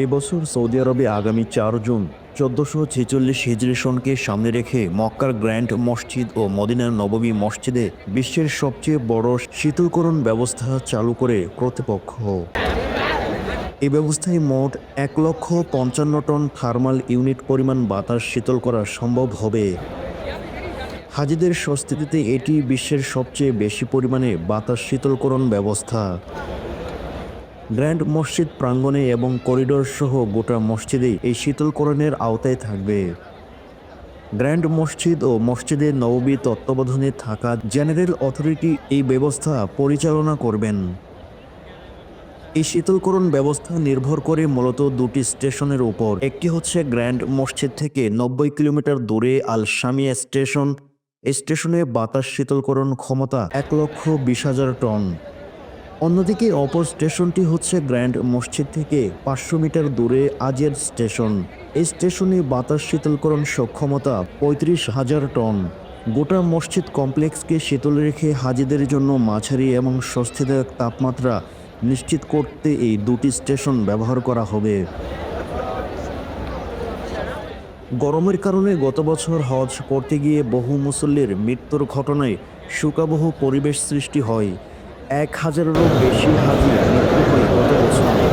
এবছর সৌদি আরবে আগামী 4 জুন 1446 হিজরি সনকে সামনে রেখে মক্কার গ্র্যান্ড মসজিদ ও মদিনার নববী মসজিদে বিশ্বের সবচেয়ে বড় শীতলকরণ ব্যবস্থা চালু করে কর্তৃপক্ষ। এই ব্যবস্থায় মোট 1,55,000 টন থার্মাল ইউনিট পরিমাণ বাতাস শীতল করা সম্ভব হবে। হাজিদের স্বস্তিতে এটি বিশ্বের সবচেয়ে বেশি পরিমাণে বাতাস শীতলকরণ ব্যবস্থা। গ্র্যান্ড মসজিদ প্রাঙ্গণে এবং করিডোর সহ গোটা মসজিদেই এই শীতলকরণের আওতায় থাকবে। গ্র্যান্ড মসজিদ ও মসজিদে নববী তত্ত্বাবধানে থাকা জেনারেল অথরিটি এই ব্যবস্থা পরিচালনা করবেন। এই শীতলকরণ ব্যবস্থা নির্ভর করে মূলত দুটি স্টেশনের উপর। একটি হচ্ছে গ্র্যান্ড মসজিদ থেকে 90 কিলোমিটার দূরে আল শামিয়া স্টেশন। এই স্টেশনে বাতাস শীতলকরণ ক্ষমতা 1,20,000 টন। অন্যদিকে অপর স্টেশনটি হচ্ছে গ্র্যান্ড মসজিদ থেকে 500 মিটার দূরে আজের স্টেশন। এই স্টেশনে বাতাস শীতলকরণ সক্ষমতা 35,000 টন। গোটা মসজিদ কমপ্লেক্সকে শীতল রেখে হাজিদের জন্য মাঝারি এবং স্বস্তিদায়ক তাপমাত্রা নিশ্চিত করতে এই দুটি স্টেশন ব্যবহার করা হবে। গরমের কারণে গত বছর হজ করতে গিয়ে বহু মুসল্লির মৃত্যুর ঘটনায় শোকাবহ পরিবেশ সৃষ্টি হয়। 1,000-এরও বেশি হাজি মৃত্যু হয় গত বছর।